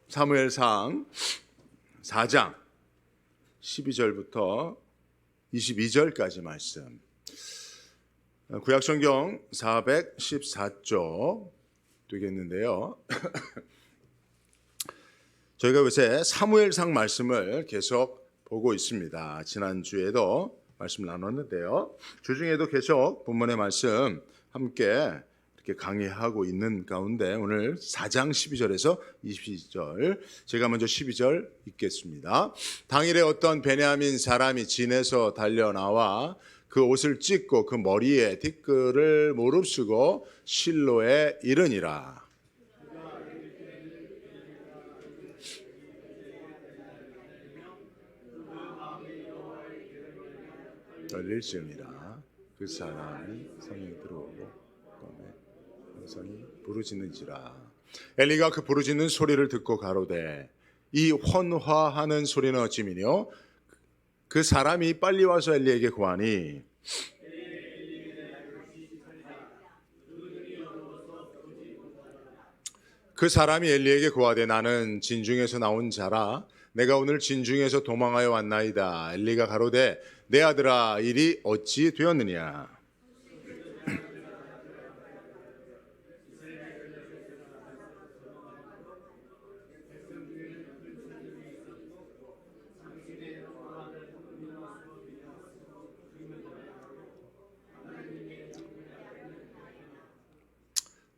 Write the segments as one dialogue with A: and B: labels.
A: 사무엘상 4장 12절부터 22절까지 말씀. 구약성경 414쪽 되겠는데요. 저희가 요새 사무엘상 말씀을 계속 보고 있습니다. 지난주에도 말씀 나눴는데요. 주중에도 계속 본문의 말씀 함께 이렇게 강의하고 있는 가운데 오늘 4장 12절에서 22절, 제가 먼저 12절 읽겠습니다. 당일에 어떤 베냐민 사람이 진에서 달려나와 그 옷을 찢고 그 머리에 티끌을 무릅쓰고 실로에 이르니라. 떨릴지니라. 그 사람이 성에 들어오고 성이 부르짖는지라. 엘리가 그 부르짖는 소리를 듣고 가로되 이 혼화하는 소리는 어찌미뇨? 그 사람이 빨리 와서 엘리에게 구하니 그 사람이 엘리에게 구하되 나는 진중에서 나온 자라 내가 오늘 진중에서 도망하여 왔나이다. 엘리가 가로되 내 아들아 일이 어찌 되었느냐?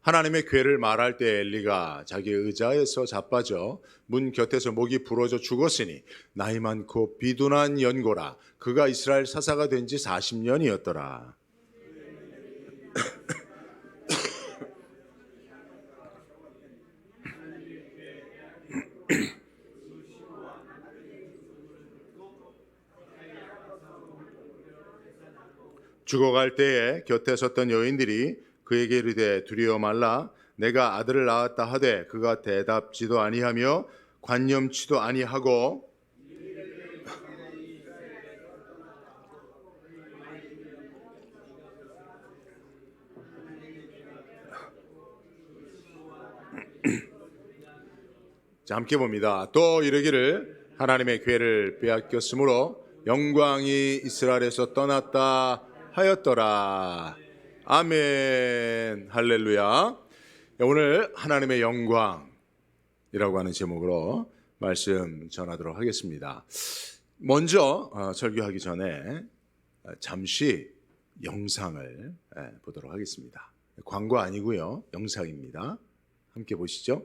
A: 하나님의 궤를 말할 때 엘리가 자기 의자에서 자빠져 문 곁에서 목이 부러져 죽었으니 나이 많고 비둔한 연고라. 그가 이스라엘 사사가 된 지 40년이었더라. 죽어갈 때에 곁에 섰던 여인들이 그에게 이르되 두려워 말라. 내가 아들을 낳았다 하되 그가 대답지도 아니하며 관념치도 아니하고 자, 함께 봅니다. 또 이르기를 하나님의 궤를 빼앗겼으므로 영광이 이스라엘에서 떠났다 하였더라. 아멘. 할렐루야. 오늘 하나님의 영광이라고 하는 제목으로 말씀 전하도록 하겠습니다. 먼저 설교하기 전에 잠시 영상을 보도록 하겠습니다. 광고 아니고요. 영상입니다. 함께 보시죠.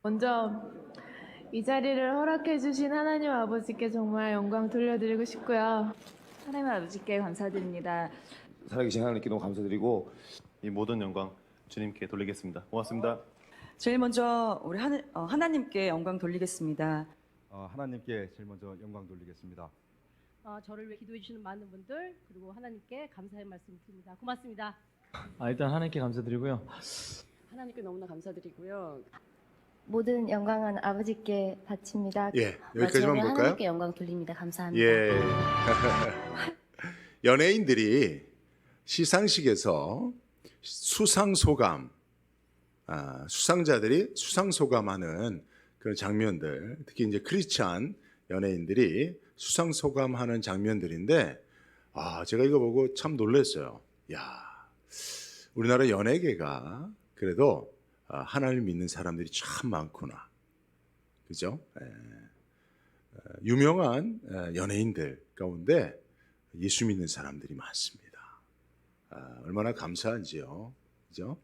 B: 먼저 이 자리를 허락해 주신 하나님 아버지께 정말 영광 돌려드리고 싶고요.
C: 하나님 아버지께 감사드립니다.
D: 살아계신 하나님께 너무 감사드리고 이 모든 영광 주님께 돌리겠습니다. 고맙습니다.
C: 제일 먼저 우리 하나님께 영광 돌리겠습니다.
E: 하나님께 제일 먼저 영광 돌리겠습니다.
F: 저를 위해 기도해 주시는 많은 분들 그리고 하나님께 감사의 말씀 드립니다. 고맙습니다.
G: 일단 하나님께 감사드리고요.
H: 하나님께 너무나 감사드리고요.
I: 모든 영광은 아버지께 바칩니다.
A: 예, 여기까지만 볼까요?
I: 하나님께 영광 돌립니다. 감사합니다.
A: 예. 연예인들이 시상식에서 수상소감, 수상자들이 수상소감하는 그런 장면들, 특히 이제 크리스찬 연예인들이 수상소감하는 장면들인데, 제가 이거 보고 참 놀랐어요. 야, 우리나라 연예계가 그래도 하나님을 믿는 사람들이 참 많구나. 그죠? 유명한 연예인들 가운데 예수 믿는 사람들이 많습니다. 얼마나 감사한지요. 그죠?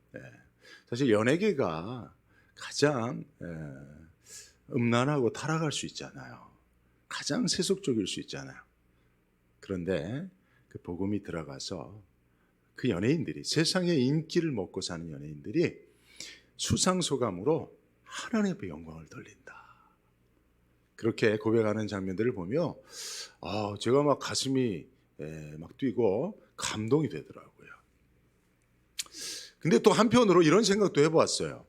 A: 사실 연예계가 가장 음란하고 타락할 수 있잖아요. 가장 세속적일 수 있잖아요. 그런데 그 복음이 들어가서 그 연예인들이, 세상의 인기를 먹고 사는 연예인들이 수상소감으로 하나님 앞에 영광을 돌린다. 그렇게 고백하는 장면들을 보며 제가 막 가슴이 막 뛰고 감동이 되더라고요. 근데 또 한편으로 이런 생각도 해보았어요.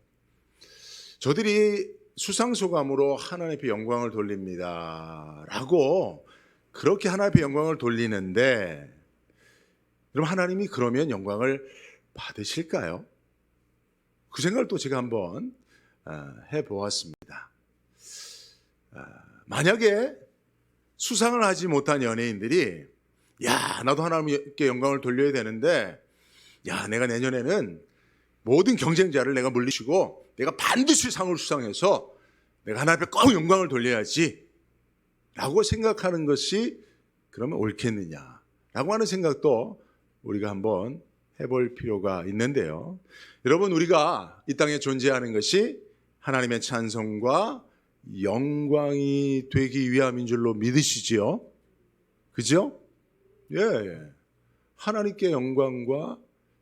A: 저들이 수상소감으로 하나님 앞에 영광을 돌립니다 라고 그렇게 하나님 앞에 영광을 돌리는데, 그럼 하나님이 그러면 영광을 받으실까요? 그 생각을 또 제가 한번 해보았습니다. 만약에 수상을 하지 못한 연예인들이 야, 나도 하나님께 영광을 돌려야 되는데 야, 내가 내년에는 모든 경쟁자를 내가 물리치고 내가 반드시 상을 수상해서 내가 하나님 앞에 꼭 영광을 돌려야지 라고 생각하는 것이 그러면 옳겠느냐 라고 하는 생각도 우리가 한번 해볼 필요가 있는데요. 여러분, 우리가 이 땅에 존재하는 것이 하나님의 찬송과 영광이 되기 위함인 줄로 믿으시지요? 그죠? 예. 하나님께 영광과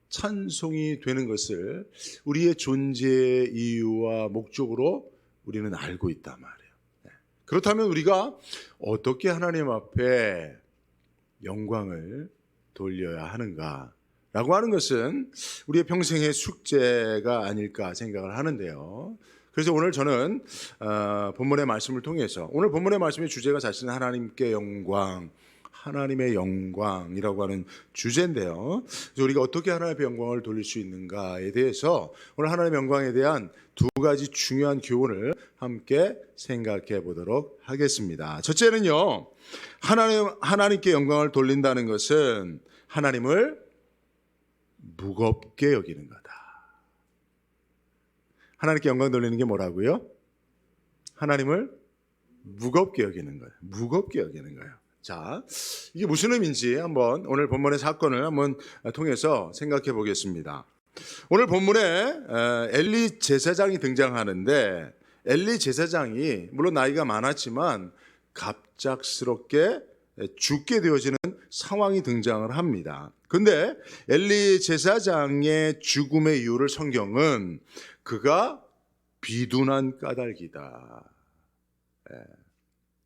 A: 찬송이 되는 것을 우리의 존재의 이유와 목적으로 우리는 알고 있단 말이에요. 그렇다면 우리가 어떻게 하나님 앞에 영광을 돌려야 하는가라고 하는 것은 우리의 평생의 숙제가 아닐까 생각을 하는데요. 그래서 오늘 저는 본문의 말씀을 통해서 오늘 본문의 말씀의 주제가 사실은 하나님께 영광, 하나님의 영광이라고 하는 주제인데요. 그래서 우리가 어떻게 하나님의 영광을 돌릴 수 있는가에 대해서 오늘 하나님의 영광에 대한 두 가지 중요한 교훈을 함께 생각해 보도록 하겠습니다. 첫째는요, 하나님께 영광을 돌린다는 것은 하나님을 무겁게 여기는 거다. 하나님께 영광 돌리는 게 뭐라고요? 하나님을 무겁게 여기는 거예요. 무겁게 여기는 거예요. 자, 이게 무슨 의미인지 한번 오늘 본문의 사건을 한번 통해서 생각해 보겠습니다. 오늘 본문에 엘리 제사장이 등장하는데 엘리 제사장이 물론 나이가 많았지만 갑작스럽게 죽게 되어지는 상황이 등장을 합니다. 그런데 엘리 제사장의 죽음의 이유를 성경은 그가 비둔한 까닭이다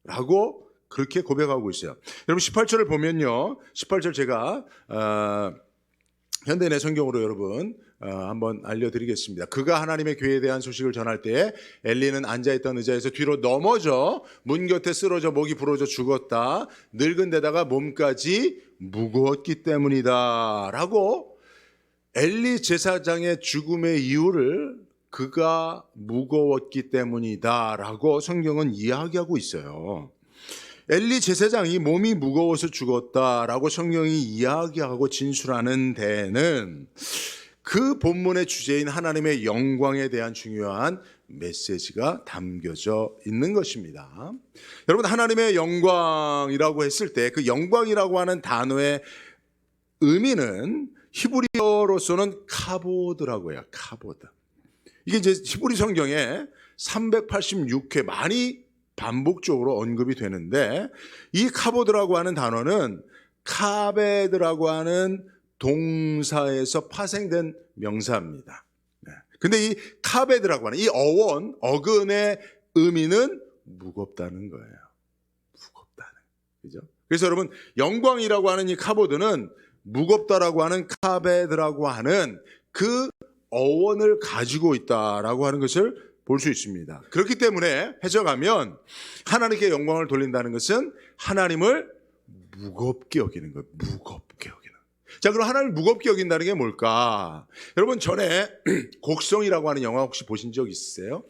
A: 라고 그렇게 고백하고 있어요. 여러분 18절을 보면요, 18절 제가 현대인의 성경으로 여러분 한번 알려드리겠습니다. 그가 하나님의 교회에 대한 소식을 전할 때 엘리는 앉아있던 의자에서 뒤로 넘어져 문 곁에 쓰러져 목이 부러져 죽었다. 늙은 데다가 몸까지 무거웠기 때문이다 라고 엘리 제사장의 죽음의 이유를 그가 무거웠기 때문이다 라고 성경은 이야기하고 있어요. 엘리 제사장이 몸이 무거워서 죽었다라고 성경이 이야기하고 진술하는 데에는 그 본문의 주제인 하나님의 영광에 대한 중요한 메시지가 담겨져 있는 것입니다. 여러분, 하나님의 영광이라고 했을 때 그 영광이라고 하는 단어의 의미는 히브리어로서는 카보드라고 해요. 카보드. 이게 이제 히브리 성경에 386회 많이 반복적으로 언급이 되는데 이 카보드라고 하는 단어는 카베드라고 하는 동사에서 파생된 명사입니다. 근데 이 카베드라고 하는 이 어근의 의미는 무겁다는 거예요. 무겁다는. 그죠? 그래서 여러분, 영광이라고 하는 이 카보드는 무겁다라고 하는 카베드라고 하는 그 어원을 가지고 있다라고 하는 것을 볼 수 있습니다. 그렇기 때문에 해석하면 하나님께 영광을 돌린다는 것은 하나님을 무겁게 여기는 거예요. 무겁게 여기는. 자, 그럼 하나님을 무겁게 여긴다는 게 뭘까? 여러분, 전에 곡성이라고 하는 영화 혹시 보신 적 있으세요?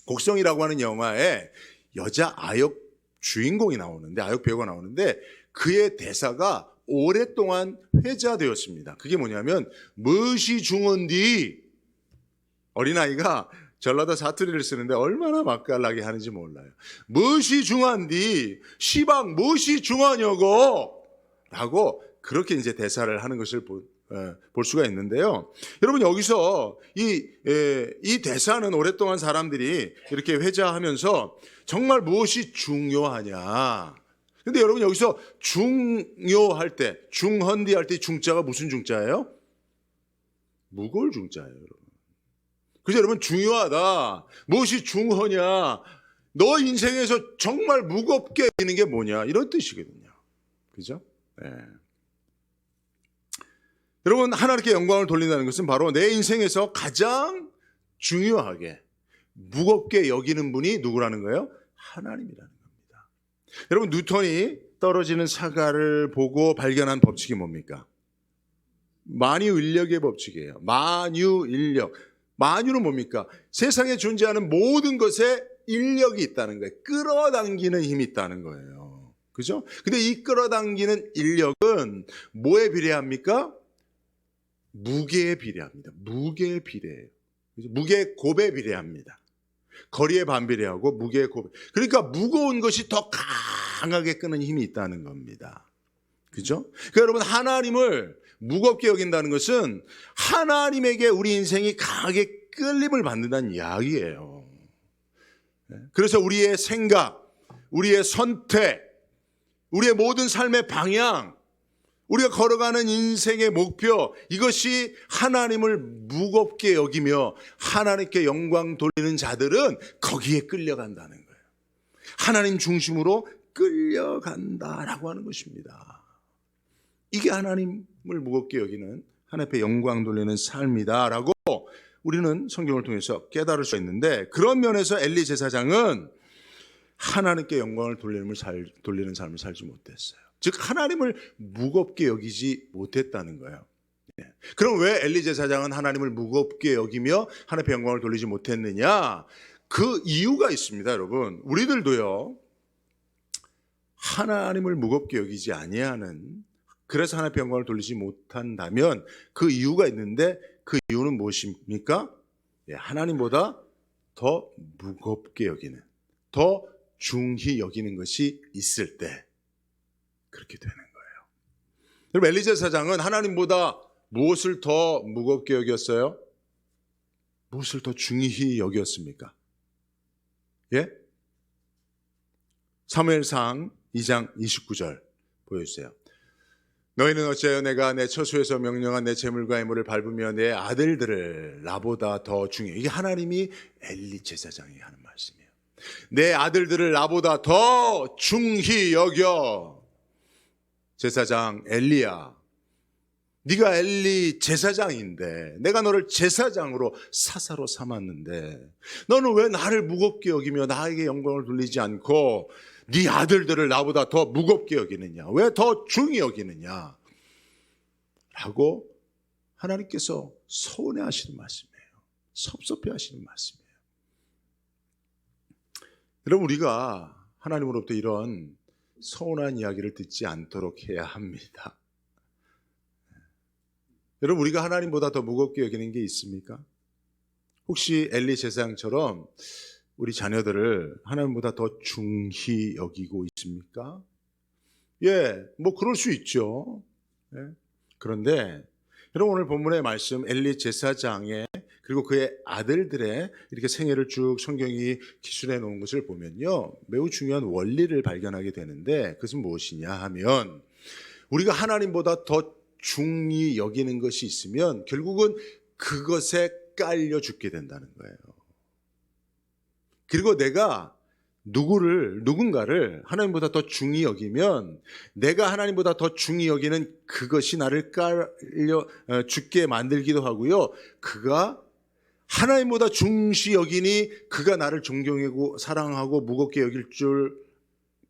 A: 곡성이라고 하는 영화에 여자 아역 주인공이 나오는데, 아역 배우가 나오는데 그의 대사가 오랫동안 회자되었습니다. 그게 뭐냐면 무엇이 중헌디, 어린아이가 전라도 사투리를 쓰는데 얼마나 맛깔나게 하는지 몰라요. 무엇이 중한디, 시방 무엇이 중하냐고 라고 그렇게 이제 대사를 하는 것을 볼 수가 있는데요. 여러분, 여기서 이 대사는 오랫동안 사람들이 이렇게 회자하면서 정말 무엇이 중요하냐. 근데 여러분, 여기서 중요할 때, 중헌디 할 때 중자가 무슨 중자예요? 무거울 중자예요, 여러분. 그래서 여러분, 중요하다. 무엇이 중허냐? 너 인생에서 정말 무겁게 여기는 게 뭐냐? 이런 뜻이거든요. 그죠? 네. 여러분, 하나님께 영광을 돌린다는 것은 바로 내 인생에서 가장 중요하게 무겁게 여기는 분이 누구라는 거예요? 하나님이라는 겁니다. 여러분, 뉴턴이 떨어지는 사과를 보고 발견한 법칙이 뭡니까? 만유인력의 법칙이에요. 만유인력. 만유는 뭡니까? 세상에 존재하는 모든 것에 인력이 있다는 거예요. 끌어당기는 힘이 있다는 거예요. 그죠? 근데 이 끌어당기는 인력은 뭐에 비례합니까? 무게에 비례합니다. 무게에 비례해요. 무게 곱에 비례합니다. 거리에 반비례하고 무게의 곱. 그러니까 무거운 것이 더 강하게 끄는 힘이 있다는 겁니다. 그죠? 그러니까 여러분, 하나님을 무겁게 여긴다는 것은 하나님에게 우리 인생이 강하게 끌림을 받는다는 이야기예요. 그래서 우리의 생각, 우리의 선택, 우리의 모든 삶의 방향, 우리가 걸어가는 인생의 목표, 이것이 하나님을 무겁게 여기며 하나님께 영광 돌리는 자들은 거기에 끌려간다는 거예요. 하나님 중심으로 끌려간다라고 하는 것입니다. 이게 하나님을 무겁게 여기는 하나님 앞에 영광 돌리는 삶이다라고 우리는 성경을 통해서 깨달을 수 있는데, 그런 면에서 엘리 제사장은 하나님께 영광을 돌리는 삶을 살지 못했어요. 즉 하나님을 무겁게 여기지 못했다는 거예요. 그럼 왜 엘리 제사장은 하나님을 무겁게 여기며 하나님의 영광을 돌리지 못했느냐? 그 이유가 있습니다, 여러분. 우리들도요, 하나님을 무겁게 여기지 아니하는, 그래서 하나님의 영광을 돌리지 못한다면 그 이유가 있는데, 그 이유는 무엇입니까? 하나님보다 더 무겁게 여기는, 더 중히 여기는 것이 있을 때 그렇게 되는 거예요. 그럼 엘리 제사장은 하나님보다 무엇을 더 무겁게 여겼어요? 무엇을 더 중히 여겼습니까? 예? 사무엘상 2장 29절 보여주세요. 너희는 어찌하여 내가 내 처소에서 명령한 내 재물과 예물을 밟으며 내 아들들을 나보다 더 중히, 이게 하나님이 엘리 제사장이 하는 말씀이에요. 내 아들들을 나보다 더 중히 여겨. 제사장 엘리야, 네가 엘리 제사장인데 내가 너를 제사장으로 사사로 삼았는데 너는 왜 나를 무겁게 여기며 나에게 영광을 돌리지 않고 네 아들들을 나보다 더 무겁게 여기느냐? 왜 더 중히 여기느냐? 라고 하나님께서 서운해하시는 말씀이에요. 섭섭해하시는 말씀이에요. 여러분, 우리가 하나님으로부터 이런 서운한 이야기를 듣지 않도록 해야 합니다. 여러분, 우리가 하나님보다 더 무겁게 여기는 게 있습니까? 혹시 엘리 제사장처럼 우리 자녀들을 하나님보다 더 중히 여기고 있습니까? 예, 뭐 그럴 수 있죠. 예. 그런데 여러분, 오늘 본문의 말씀 엘리 제사장의 그리고 그의 아들들의 이렇게 생애를 쭉 성경이 기술해 놓은 것을 보면요, 매우 중요한 원리를 발견하게 되는데, 그것은 무엇이냐 하면, 우리가 하나님보다 더 중히 여기는 것이 있으면 결국은 그것에 깔려 죽게 된다는 거예요. 그리고 내가 누군가를 하나님보다 더 중히 여기면 내가 하나님보다 더 중히 여기는 그것이 나를 깔려 죽게 만들기도 하고요, 그가 하나님보다 중시 여기니 그가 나를 존경하고 사랑하고 무겁게 여길 줄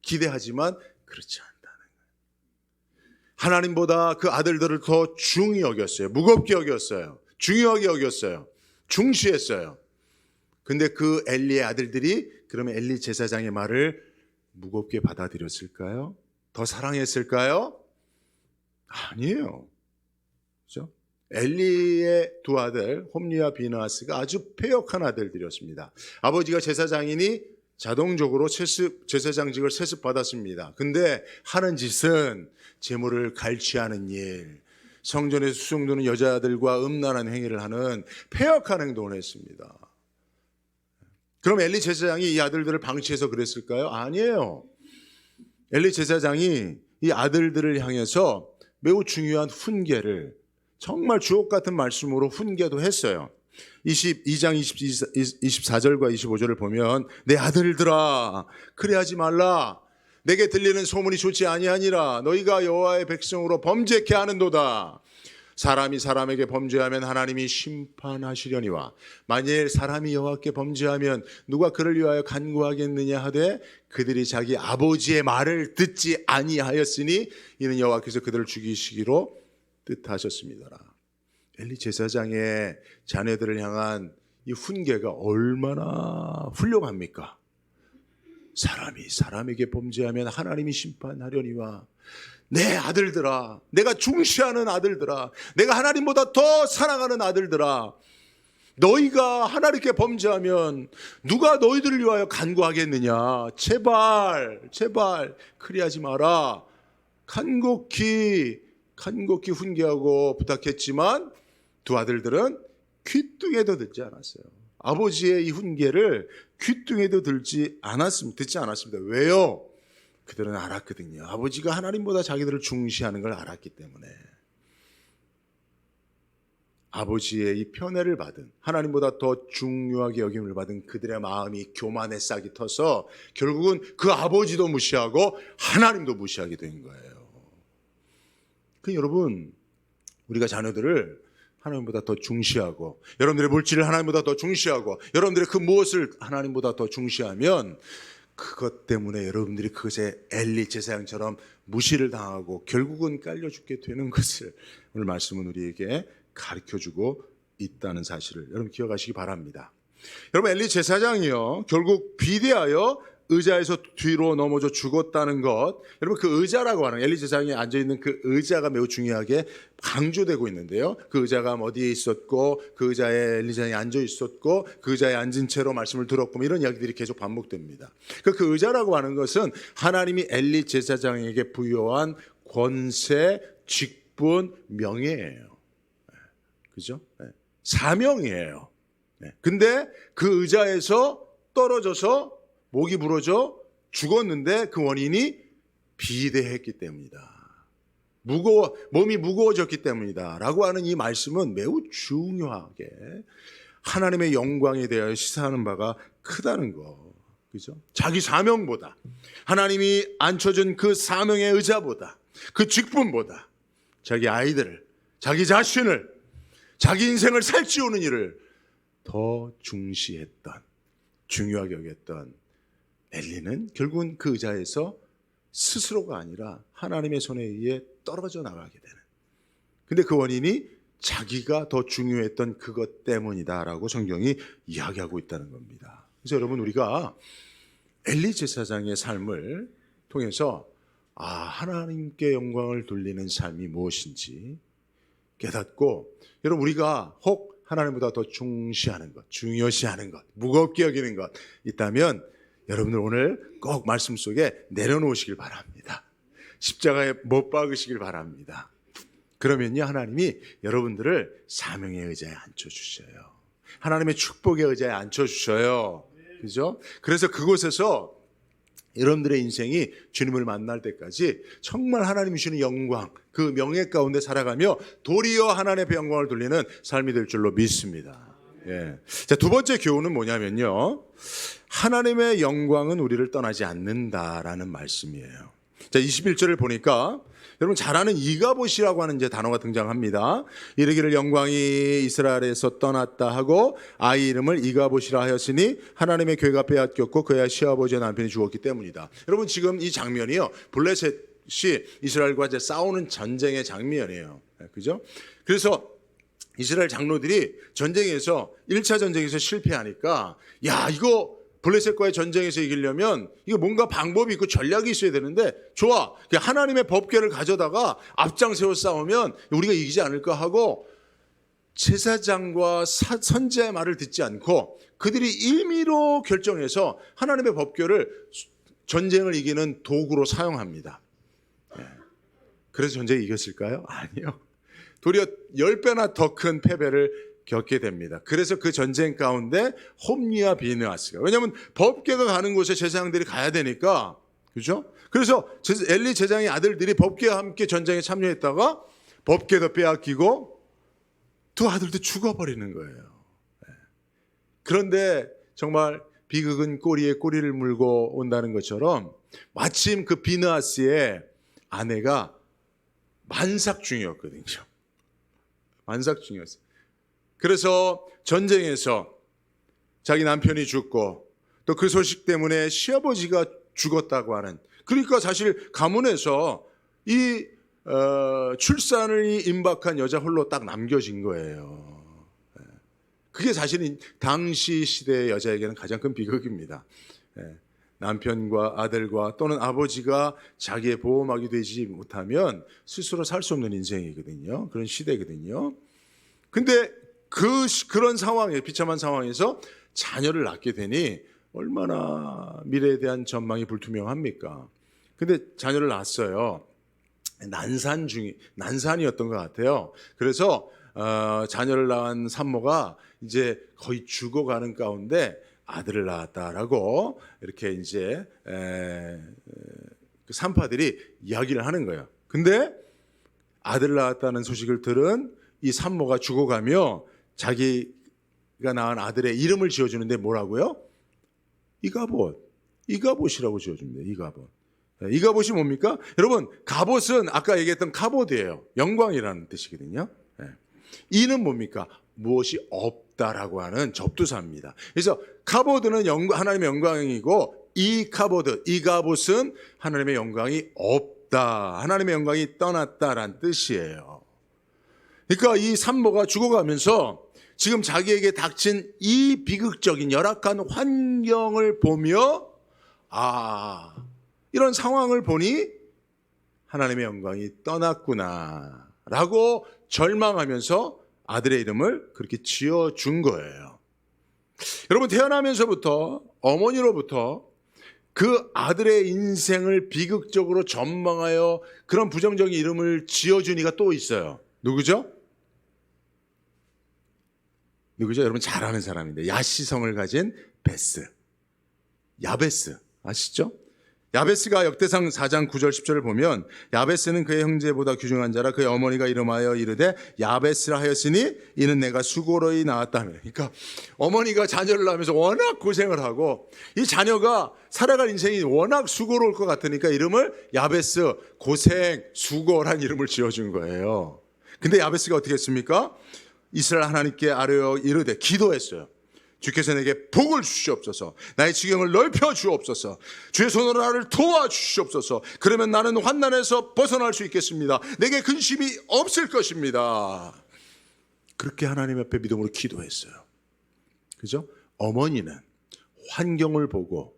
A: 기대하지만 그렇지 않다는 거예요. 하나님보다 그 아들들을 더 중히 여겼어요. 무겁게 여겼어요. 중요하게 여겼어요. 중시했어요. 근데 그 엘리의 아들들이 그러면 엘리 제사장의 말을 무겁게 받아들였을까요? 더 사랑했을까요? 아니에요. 그렇죠? 엘리의 두 아들 홈리와 비느하스가 아주 패역한 아들들이었습니다. 아버지가 제사장이니 자동적으로 제사장직을 세습받았습니다. 근데 하는 짓은 재물을 갈취하는 일, 성전에서 수종드는 여자들과 음란한 행위를 하는 패역한 행동을 했습니다. 그럼 엘리 제사장이 이 아들들을 방치해서 그랬을까요? 아니에요. 엘리 제사장이 이 아들들을 향해서 매우 중요한 훈계를, 정말 주옥 같은 말씀으로 훈계도 했어요. 22장 24절과 25절을 보면, 내 아들들아, 그래하지 말라. 내게 들리는 소문이 좋지 아니하니라. 너희가 여호와의 백성으로 범죄케 하는도다. 사람이 사람에게 범죄하면 하나님이 심판하시려니와 만일 사람이 여호와께 범죄하면 누가 그를 위하여 간구하겠느냐 하되 그들이 자기 아버지의 말을 듣지 아니하였으니 이는 여호와께서 그들을 죽이시기로 뜻하셨습니다. 엘리 제사장의 자녀들을 향한 이 훈계가 얼마나 훌륭합니까? 사람이 사람에게 범죄하면 하나님이 심판하려니와 내 아들들아, 내가 중시하는 아들들아, 내가 하나님보다 더 사랑하는 아들들아, 너희가 하나님께 범죄하면 누가 너희들을 위하여 간구하겠느냐? 제발 그리하지 마라. 간곡히 훈계하고 부탁했지만 두 아들들은 귓등에도 듣지 않았어요. 아버지의 이 훈계를 귓등에도 듣지 않았습니다. 왜요? 그들은 알았거든요. 아버지가 하나님보다 자기들을 중시하는 걸 알았기 때문에. 아버지의 이 편애를 받은, 하나님보다 더 중요하게 여김을 받은 그들의 마음이 교만의 싹이 터서 결국은 그 아버지도 무시하고 하나님도 무시하게 된 거예요. 여러분, 우리가 자녀들을 하나님보다 더 중시하고, 여러분들의 물질을 하나님보다 더 중시하고, 여러분들의 그 무엇을 하나님보다 더 중시하면 그것 때문에 여러분들이 그것에 엘리 제사장처럼 무시를 당하고 결국은 깔려 죽게 되는 것을 오늘 말씀은 우리에게 가르쳐주고 있다는 사실을 여러분 기억하시기 바랍니다. 여러분, 엘리 제사장이요, 결국 비대하여 의자에서 뒤로 넘어져 죽었다는 것, 여러분 그 의자라고 하는, 엘리 제사장이 앉아있는 그 의자가 매우 중요하게 강조되고 있는데요. 그 의자가 어디에 있었고, 그 의자에 엘리 제사장이 앉아 있었고, 그 의자에 앉은 채로 말씀을 들었고, 이런 이야기들이 계속 반복됩니다. 그 의자라고 하는 것은 하나님이 엘리 제사장에게 부여한 권세, 직분, 명예예요. 그죠? 사명이에요. 근데 그 의자에서 떨어져서 목이 부러져 죽었는데 그 원인이 비대했기 때문이다. 몸이 무거워졌기 때문이다. 라고 하는 이 말씀은 매우 중요하게 하나님의 영광에 대하여 시사하는 바가 크다는 거. 그죠? 자기 사명보다, 하나님이 앉혀준 그 사명의 의자보다, 그 직분보다 자기 아이들을, 자기 자신을, 자기 인생을 살찌우는 일을 더 중시했던, 중요하게 여겼던 엘리는 결국은 그 의자에서 스스로가 아니라 하나님의 손에 의해 떨어져 나가게 되는, 근데 그 원인이 자기가 더 중요했던 그것 때문이다라고 성경이 이야기하고 있다는 겁니다. 그래서 여러분, 우리가 엘리 제사장의 삶을 통해서 하나님께 영광을 돌리는 삶이 무엇인지 깨닫고, 여러분 우리가 혹 하나님보다 더 중시하는 것, 중요시하는 것, 무겁게 여기는 것 있다면 여러분들 오늘 꼭 말씀 속에 내려놓으시길 바랍니다. 십자가에 못 박으시길 바랍니다. 그러면요, 하나님이 여러분들을 사명의 의자에 앉혀주셔요. 하나님의 축복의 의자에 앉혀주셔요. 그죠? 그래서 그곳에서 여러분들의 인생이 주님을 만날 때까지 정말 하나님이 주시는 영광, 그 명예 가운데 살아가며 도리어 하나님의 영광을 돌리는 삶이 될 줄로 믿습니다. 자, 두 번째 교훈은 뭐냐면요, 하나님의 영광은 우리를 떠나지 않는다라는 말씀이에요. 자, 21절을 보니까 여러분 잘 아는 이가봇이라고 하는 이제 단어가 등장합니다. 이르기를 영광이 이스라엘에서 떠났다 하고 아이 이름을 이가봇이라 하였으니 하나님의 괴가 빼앗겼고 그의 시아버지의 남편이 죽었기 때문이다. 여러분 지금 이 장면이요, 블레셋이 이스라엘과 이제 싸우는 전쟁의 장면이에요. 그죠? 그래서 이스라엘 장로들이 전쟁에서 1차 전쟁에서 실패하니까 이거 블레셋과의 전쟁에서 이기려면 이거 뭔가 방법이 있고 전략이 있어야 되는데, 좋아, 하나님의 법궤를 가져다가 앞장세워 싸우면 우리가 이기지 않을까 하고 제사장과 선지자의 말을 듣지 않고 그들이 임의로 결정해서 하나님의 법궤를 전쟁을 이기는 도구로 사용합니다. 그래서 전쟁이 이겼을까요? 아니요. 도리어 10배나 더 큰 패배를 겪게 됩니다. 그래서 그 전쟁 가운데 홈리와 비느하스가, 왜냐하면 법궤가 가는 곳에 제사장들이 가야 되니까, 그죠? 그래서 엘리 제사장의 아들들이 법궤와 함께 전쟁에 참여했다가 법궤도 빼앗기고 두 아들도 죽어버리는 거예요. 그런데 정말 비극은 꼬리에 꼬리를 물고 온다는 것처럼 마침 그 비느하스의 아내가 만삭 중이었거든요. 만삭 중이었어요. 그래서 전쟁에서 자기 남편이 죽고 또 그 소식 때문에 시아버지가 죽었다고 하는, 그러니까 사실 가문에서 이 출산이 임박한 여자 홀로 딱 남겨진 거예요. 그게 사실은 당시 시대의 여자에게는 가장 큰 비극입니다. 남편과 아들과 또는 아버지가 자기의 보호막이 되지 못하면 스스로 살 수 없는 인생이거든요. 그런 시대거든요. 근데 그런 상황에, 비참한 상황에서 자녀를 낳게 되니 얼마나 미래에 대한 전망이 불투명합니까? 근데 자녀를 낳았어요. 난산이었던 것 같아요. 그래서 자녀를 낳은 산모가 이제 거의 죽어가는 가운데 아들을 낳았다라고 이렇게 이제 그 산파들이 이야기를 하는 거예요. 근데 아들을 낳았다는 소식을 들은 이 산모가 죽어가며 자기가 낳은 아들의 이름을 지어주는데 뭐라고요? 이가봇이라고 지어줍니다. 이가봇이 뭡니까? 여러분, 갑옷은 아까 얘기했던 카봇이에요. 영광이라는 뜻이거든요. 이는 뭡니까? 무엇이 없다라고 하는 접두사입니다. 그래서 카보드는 하나님의 영광이고 이가봇은 하나님의 영광이 없다. 하나님의 영광이 떠났다라는 뜻이에요. 그러니까 이 산모가 죽어가면서 지금 자기에게 닥친 이 비극적인 열악한 환경을 보며 이런 상황을 보니 하나님의 영광이 떠났구나라고 절망하면서 아들의 이름을 그렇게 지어준 거예요. 여러분, 태어나면서부터 어머니로부터 그 아들의 인생을 비극적으로 전망하여 그런 부정적인 이름을 지어준 이가 또 있어요. 누구죠? 여러분 잘 아는 사람인데 야시성을 가진 야베스 아시죠? 야베스가 역대상 4장 9절 10절을 보면 야베스는 그의 형제보다 귀중한 자라 그의 어머니가 이름하여 이르되 야베스라 하였으니 이는 내가 수고로이 낳았다며. 그러니까 어머니가 자녀를 낳으면서 워낙 고생을 하고 이 자녀가 살아갈 인생이 워낙 수고로울 것 같으니까 이름을 야베스, 고생, 수고란 이름을 지어준 거예요. 근데 야베스가 어떻게 했습니까? 이스라엘 하나님께 아뢰어 이르되 기도했어요. 주께서 내게 복을 주시옵소서. 나의 지경을 넓혀 주옵소서. 주의 손으로 나를 도와주시옵소서. 그러면 나는 환난에서 벗어날 수 있겠습니다. 내게 근심이 없을 것입니다. 그렇게 하나님 앞에 믿음으로 기도했어요. 그죠? 어머니는 환경을 보고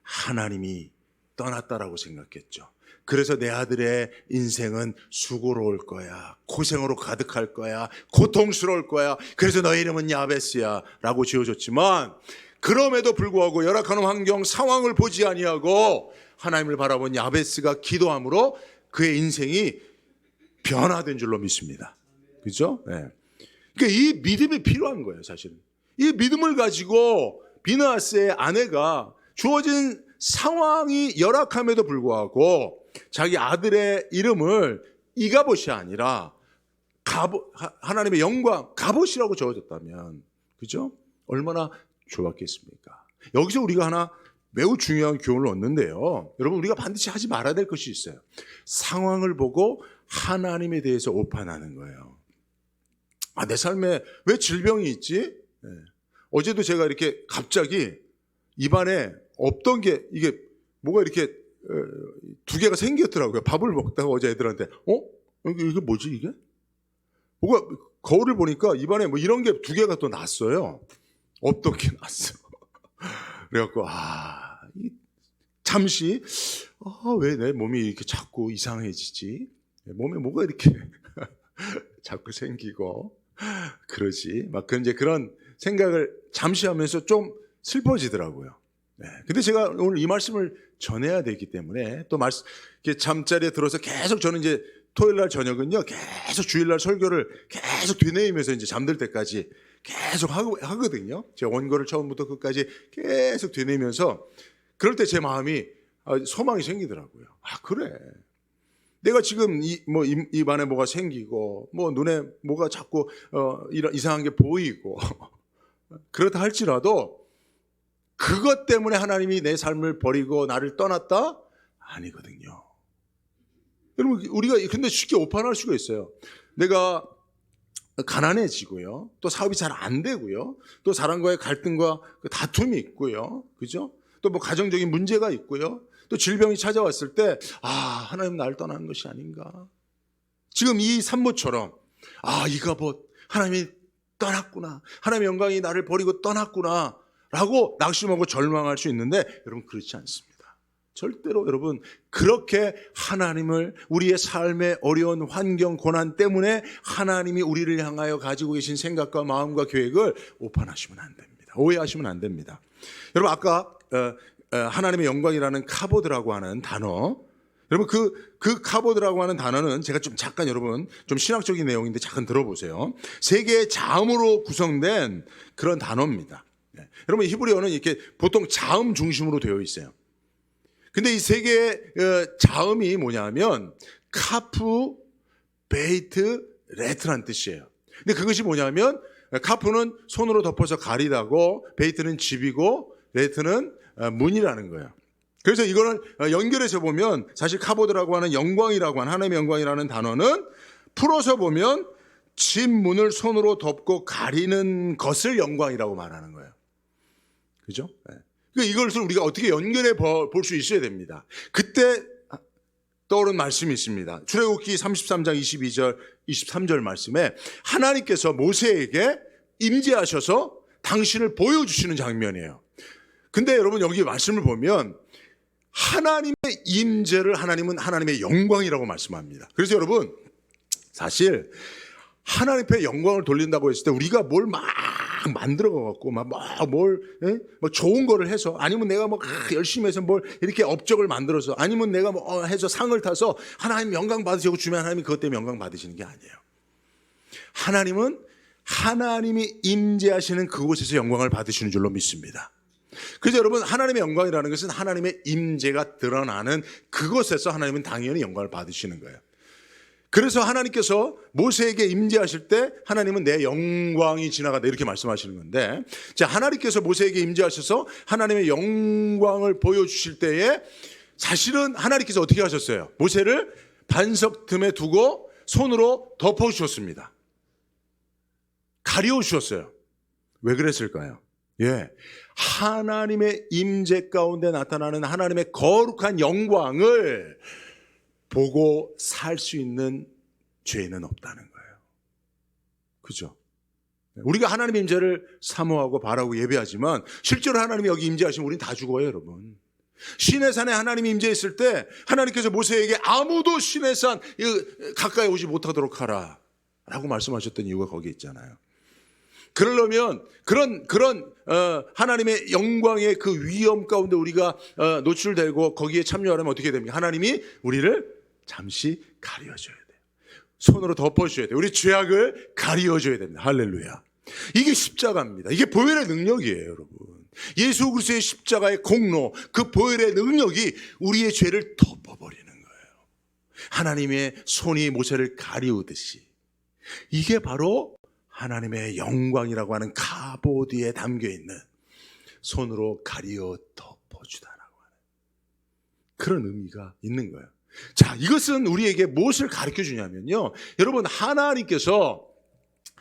A: 하나님이 떠났다라고 생각했죠. 그래서 내 아들의 인생은 수고로울 거야. 고생으로 가득할 거야. 고통스러울 거야. 그래서 너의 이름은 야베스야 라고 지어줬지만 그럼에도 불구하고 열악한 환경 상황을 보지 아니하고 하나님을 바라본 야베스가 기도함으로 그의 인생이 변화된 줄로 믿습니다. 그죠? 네. 그러니까 이 믿음이 필요한 거예요, 사실은. 이 믿음을 가지고 비느하스의 아내가 주어진 상황이 열악함에도 불구하고 자기 아들의 이름을 이가봇이 아니라 하나님의 영광, 갑옷이라고 적어졌다면, 그죠? 얼마나 좋았겠습니까? 여기서 우리가 하나 매우 중요한 교훈을 얻는데요. 여러분, 우리가 반드시 하지 말아야 될 것이 있어요. 상황을 보고 하나님에 대해서 오판하는 거예요. 내 삶에 왜 질병이 있지? 네. 어제도 제가 이렇게 갑자기 입안에 없던 게 이게 뭐가 이렇게 두 개가 생겼더라고요. 밥을 먹다가 어제 애들한테 이게 뭐지 이게? 뭐가 거울을 보니까 입안에 뭐 이런 게 두 개가 또 났어요. 없던 게 났어. 그래갖고 잠시 왜 내 몸이 이렇게 자꾸 이상해지지? 몸에 뭐가 이렇게 자꾸 생기고 그러지? 막 그런 생각을 잠시 하면서 좀 슬퍼지더라고요. 네. 근데 제가 오늘 이 말씀을 전해야 되기 때문에 또 잠자리에 들어서 계속 저는 이제 토요일 날 저녁은요 계속 주일날 설교를 계속 되뇌이면서 이제 잠들 때까지 계속 하거든요. 제가 원고를 처음부터 끝까지 계속 되뇌이면서 그럴 때 제 마음이 소망이 생기더라고요. 그래. 내가 지금 입안에 뭐가 생기고 뭐 눈에 뭐가 자꾸 이런 이상한 게 보이고 그렇다 할지라도 그것 때문에 하나님이 내 삶을 버리고 나를 떠났다? 아니거든요. 여러분, 우리가 근데 쉽게 오판할 수가 있어요. 내가 가난해지고요. 또 사업이 잘 안 되고요. 또 사람과의 갈등과 다툼이 있고요. 그죠? 또 뭐 가정적인 문제가 있고요. 또 질병이 찾아왔을 때 하나님 나를 떠나는 것이 아닌가? 지금 이 산모처럼 이가봇 하나님이 떠났구나. 하나님의 영광이 나를 버리고 떠났구나 라고 낙심하고 절망할 수 있는데 여러분 그렇지 않습니다. 절대로 여러분 그렇게 하나님을 우리의 삶의 어려운 환경 고난 때문에 하나님이 우리를 향하여 가지고 계신 생각과 마음과 계획을 오판하시면 안 됩니다. 오해하시면 안 됩니다. 여러분 아까 하나님의 영광이라는 카보드라고 하는 단어, 여러분 그 카보드라고 하는 단어는 제가 좀 잠깐 여러분 좀 신학적인 내용인데 잠깐 들어보세요. 세 개의 자음으로 구성된 그런 단어입니다. 여러분 히브리어는 이렇게 보통 자음 중심으로 되어 있어요. 근데 이 세 개의 자음이 뭐냐면 카프, 베이트, 레트란 뜻이에요. 근데 그것이 뭐냐면 카프는 손으로 덮어서 가리다고, 베이트는 집이고, 레트는 문이라는 거예요. 그래서 이거는 연결해서 보면 사실 카보드라고 하는 영광이라고 하는 하나님의 영광이라는 단어는 풀어서 보면 집 문을 손으로 덮고 가리는 것을 영광이라고 말하는 거예요. 그죠? 이것을 우리가 어떻게 연결해 볼 수 있어야 됩니다. 그때 떠오른 말씀이 있습니다. 출애굽기 33장 22절, 23절 말씀에 하나님께서 모세에게 임재하셔서 당신을 보여주시는 장면이에요. 근데 여러분 여기 말씀을 보면 하나님의 임재를 하나님은 하나님의 영광이라고 말씀합니다. 그래서 여러분 사실 하나님 앞에 영광을 돌린다고 했을 때 우리가 뭘 막 만들어 갖고 막 뭘 좋은 거를 해서 아니면 내가 뭐 열심히 해서 뭘 이렇게 업적을 만들어서 아니면 내가 뭐 해서 상을 타서 하나님 영광 받으시고 주면 하나님이 그것 때문에 영광 받으시는 게 아니에요. 하나님은 하나님이 임재하시는 그곳에서 영광을 받으시는 줄로 믿습니다. 그래서 여러분 하나님의 영광이라는 것은 하나님의 임재가 드러나는 그곳에서 하나님은 당연히 영광을 받으시는 거예요. 그래서 하나님께서 모세에게 임재하실 때 하나님은 내 영광이 지나가다 이렇게 말씀하시는 건데, 자 하나님께서 모세에게 임재하셔서 하나님의 영광을 보여주실 때에 사실은 하나님께서 어떻게 하셨어요? 모세를 반석 틈에 두고 손으로 덮어주셨습니다. 가려주셨어요. 왜 그랬을까요? 하나님의 임재 가운데 나타나는 하나님의 거룩한 영광을 보고 살 수 있는 죄는 없다는 거예요. 그죠? 우리가 하나님의 임재를 사모하고 바라고 예배하지만 실제로 하나님이 여기 임재하시면 우리는 다 죽어요, 여러분. 시내산에 하나님이 임재했을 때 하나님께서 모세에게 아무도 시내산 가까이 오지 못하도록 하라 라고 말씀하셨던 이유가 거기에 있잖아요. 그러려면 그런 하나님의 영광의 그 위험 가운데 우리가 노출되고 거기에 참여하려면 어떻게 됩니까? 하나님이 우리를 잠시 가려줘야 돼요. 손으로 덮어줘야 돼요. 우리 죄악을 가려줘야 됩니다. 할렐루야. 이게 십자가입니다. 이게 보혈의 능력이에요, 여러분. 예수 그리스도의 십자가의 공로, 그 보혈의 능력이 우리의 죄를 덮어버리는 거예요. 하나님의 손이 모세를 가리우듯이. 이게 바로 하나님의 영광이라고 하는 카보드에 담겨있는 손으로 가리어 덮어주다라고 하는 그런 의미가 있는 거예요. 자, 이것은 우리에게 무엇을 가르쳐 주냐면요, 여러분 하나님께서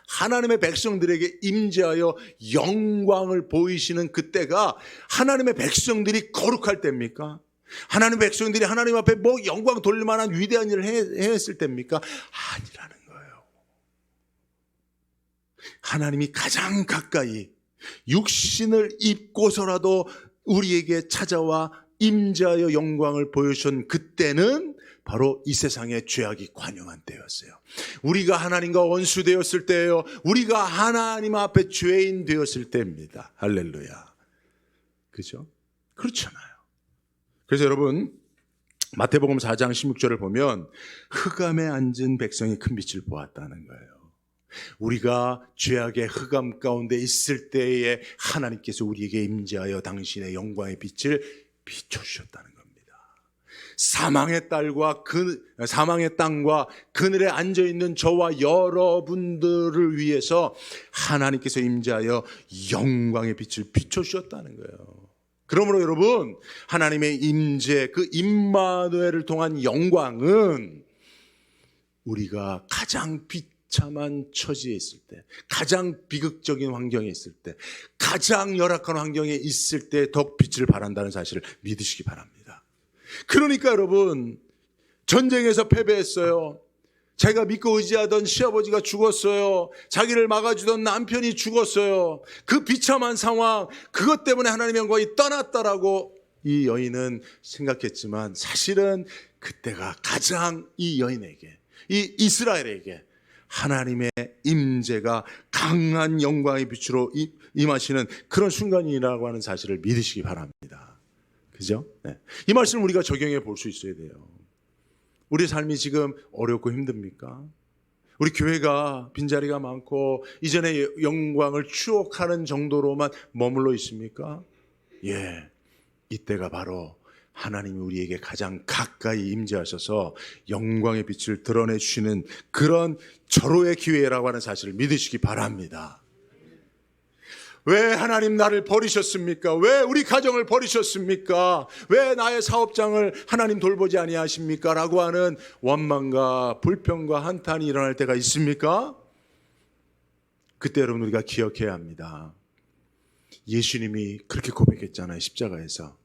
A: 하나님의 백성들에게 임재하여 영광을 보이시는 그때가 하나님의 백성들이 거룩할 때입니까? 하나님의 백성들이 하나님 앞에 뭐 영광 돌릴 만한 위대한 일을 했을 때입니까? 아니라는 거예요. 하나님이 가장 가까이 육신을 입고서라도 우리에게 찾아와 임재하여 영광을 보여주신 그때는 바로 이 세상의 죄악이 관영한 때였어요. 우리가 하나님과 원수 되었을 때예요. 우리가 하나님 앞에 죄인 되었을 때입니다. 할렐루야. 그죠? 그렇잖아요. 그래서 여러분 마태복음 4장 16절을 보면 흑암에 앉은 백성이 큰 빛을 보았다는 거예요. 우리가 죄악의 흑암 가운데 있을 때에 하나님께서 우리에게 임재하여 당신의 영광의 빛을 비춰주셨다는 겁니다. 사망의 땅과 그늘에 앉아있는 저와 여러분들을 위해서 하나님께서 임재하여 영광의 빛을 비춰주셨다는 거예요. 그러므로 여러분 하나님의 임재, 그 임마누엘을 통한 영광은 우리가 가장 비참한 처지에 있을 때, 가장 비극적인 환경에 있을 때, 가장 열악한 환경에 있을 때 더 빛을 발한다는 사실을 믿으시기 바랍니다. 그러니까 여러분 전쟁에서 패배했어요. 자기가 믿고 의지하던 시아버지가 죽었어요. 자기를 막아주던 남편이 죽었어요. 그 비참한 상황, 그것 때문에 하나님의 영광이 떠났다라고 이 여인은 생각했지만 사실은 그때가 가장 이 여인에게, 이 이스라엘에게 하나님의 임재가 강한 영광의 빛으로 임하시는 그런 순간이라고 하는 사실을 믿으시기 바랍니다. 그죠? 네. 이 말씀을 우리가 적용해 볼 수 있어야 돼요. 우리 삶이 지금 어렵고 힘듭니까? 우리 교회가 빈자리가 많고 이전의 영광을 추억하는 정도로만 머물러 있습니까? 예, 이때가 바로 하나님이 우리에게 가장 가까이 임재하셔서 영광의 빛을 드러내 주시는 그런 절호의 기회라고 하는 사실을 믿으시기 바랍니다. 왜 하나님 나를 버리셨습니까? 왜 우리 가정을 버리셨습니까? 왜 나의 사업장을 하나님 돌보지 아니하십니까? 라고 하는 원망과 불평과 한탄이 일어날 때가 있습니까? 그때 여러분 우리가 기억해야 합니다. 예수님이 그렇게 고백했잖아요. 십자가에서.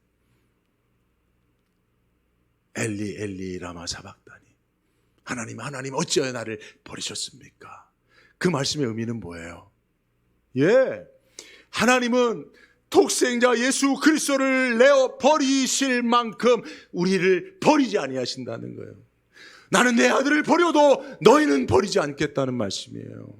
A: 엘리 엘리 라마 사박다니, 하나님 하나님 어찌하여 나를 버리셨습니까? 그 말씀의 의미는 뭐예요? 예, 하나님은 독생자 예수 그리스도를 내어 버리실 만큼 우리를 버리지 아니하신다는 거예요. 나는 내 아들을 버려도 너희는 버리지 않겠다는 말씀이에요.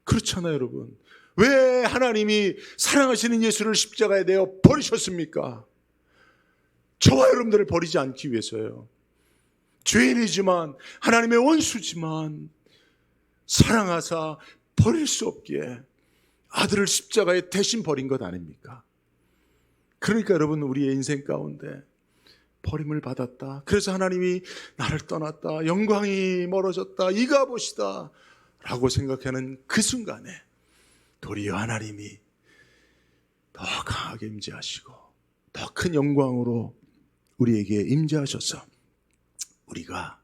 A: 그렇잖아요, 여러분. 왜 하나님이 사랑하시는 예수를 십자가에 내어 버리셨습니까? 저와 여러분들을 버리지 않기 위해서요. 죄인이지만 하나님의 원수지만 사랑하사 버릴 수 없기에 아들을 십자가에 대신 버린 것 아닙니까? 그러니까 여러분 우리의 인생 가운데 버림을 받았다. 그래서 하나님이 나를 떠났다. 영광이 멀어졌다. 이가봇이다 라고 생각하는 그 순간에 도리어 하나님이 더 강하게 임재하시고 더 큰 영광으로 우리에게 임재하셔서 우리가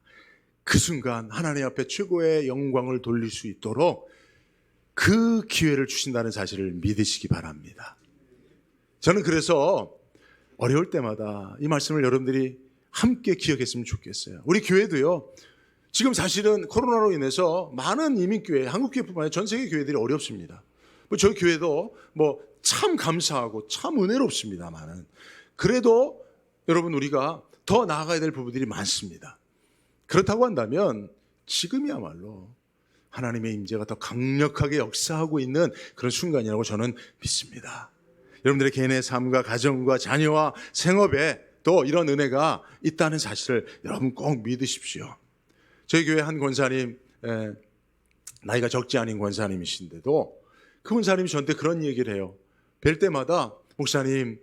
A: 그 순간 하나님 앞에 최고의 영광을 돌릴 수 있도록 그 기회를 주신다는 사실을 믿으시기 바랍니다. 저는 그래서 어려울 때마다 이 말씀을 여러분들이 함께 기억했으면 좋겠어요. 우리 교회도요, 지금 사실은 코로나로 인해서 많은 이민교회, 한국교회뿐만 아니라 전 세계 교회들이 어렵습니다. 저희 교회도 참 감사하고 참 은혜롭습니다만은 그래도 여러분 우리가 더 나아가야 될 부분들이 많습니다. 그렇다고 한다면 지금이야말로 하나님의 임재가 더 강력하게 역사하고 있는 그런 순간이라고 저는 믿습니다. 여러분들의 개인의 삶과 가정과 자녀와 생업에 또 이런 은혜가 있다는 사실을 여러분 꼭 믿으십시오. 저희 교회 한 권사님, 나이가 적지 않은 권사님이신데도 그 권사님이 저한테 그런 얘기를 해요. 뵐 때마다 목사님,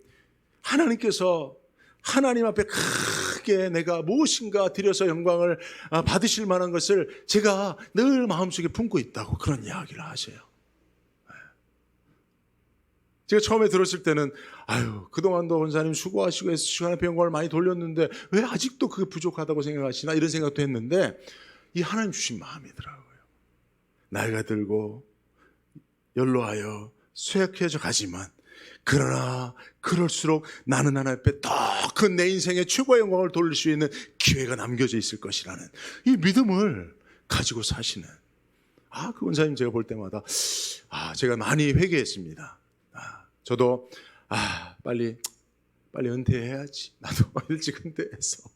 A: 하나님께서 하나님 앞에 크게 내가 무엇인가 드려서 영광을 받으실 만한 것을 제가 늘 마음속에 품고 있다고 그런 이야기를 하세요. 제가 처음에 들었을 때는 그동안도 원사님 수고하시고 애쓰시고 하나님의 영광을 많이 돌렸는데 왜 아직도 그게 부족하다고 생각하시나 이런 생각도 했는데 이 하나님 주신 마음이더라고요. 나이가 들고 연로하여 쇠약해져 가지만 그러나 그럴수록 나는 하나님 앞에 더 큰 내 인생의 최고의 영광을 돌릴 수 있는 기회가 남겨져 있을 것이라는 이 믿음을 가지고 사시는 그 원사님 제가 볼 때마다 제가 많이 회개했습니다. 저도 빨리 은퇴해야지. 나도 일찍 은퇴해서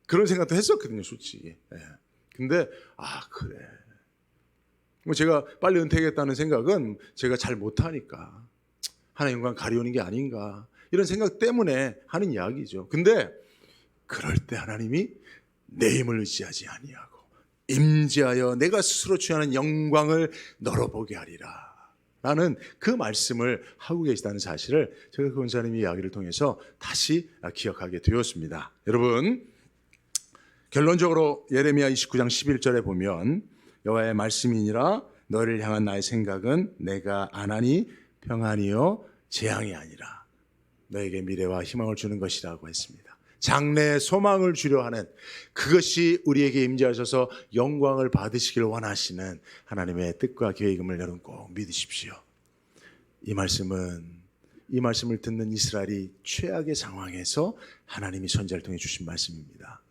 A: 그런 생각도 했었거든요, 솔직히. 근데 그래. 제가 빨리 은퇴하겠다는 생각은 제가 잘 못하니까 하나님 영광 가려우는 게 아닌가 이런 생각 때문에 하는 이야기죠. 근데 그럴 때 하나님이 내 힘을 의지하지 아니하고 임재하여 내가 스스로 취하는 영광을 너러보게 하리라 라는 그 말씀을 하고 계시다는 사실을 제가 그 권사님의 이야기를 통해서 다시 기억하게 되었습니다. 여러분, 결론적으로 예레미야 29장 11절에 보면 여호와의 말씀이니라 너를 향한 나의 생각은 내가 안하니 평안이요 재앙이 아니라 너에게 미래와 희망을 주는 것이라고 했습니다. 장래의 소망을 주려 하는 그것이 우리에게 임재하셔서 영광을 받으시길 원하시는 하나님의 뜻과 계획임을 여러분 꼭 믿으십시오. 이 말씀을 듣는 이스라엘이 최악의 상황에서 하나님이 선지자를 통해 주신 말씀입니다.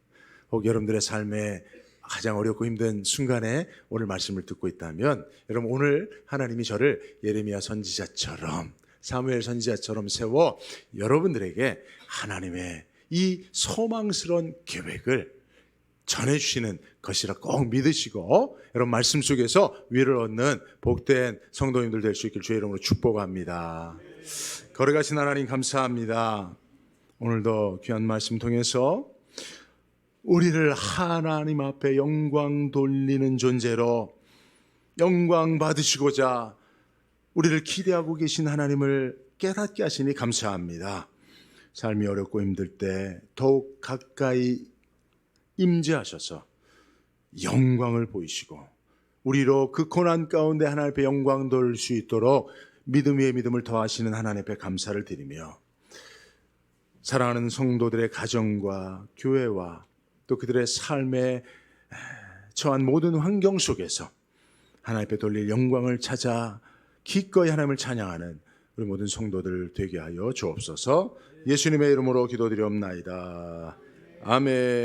A: 혹 여러분들의 삶에 가장 어렵고 힘든 순간에 오늘 말씀을 듣고 있다면 여러분 오늘 하나님이 저를 예레미야 선지자처럼 사무엘 선지자처럼 세워 여러분들에게 하나님의 이 소망스러운 계획을 전해주시는 것이라 꼭 믿으시고 여러분 말씀 속에서 위를 얻는 복된 성도님들 될 수 있길 주의 이름으로 축복합니다. 걸어가신 하나님 감사합니다. 오늘도 귀한 말씀 통해서 우리를 하나님 앞에 영광 돌리는 존재로 영광 받으시고자 우리를 기대하고 계신 하나님을 깨닫게 하시니 감사합니다. 삶이 어렵고 힘들 때 더욱 가까이 임재하셔서 영광을 보이시고 우리로 그 고난 가운데 하나님 앞에 영광 돌릴 수 있도록 믿음 위에 믿음을 더하시는 하나님 앞에 감사를 드리며 사랑하는 성도들의 가정과 교회와 또 그들의 삶에 처한 모든 환경 속에서 하나님 앞에 돌릴 영광을 찾아 기꺼이 하나님을 찬양하는 우리 모든 성도들 되게 하여 주옵소서. 예수님의 이름으로 기도드리옵나이다. 아멘.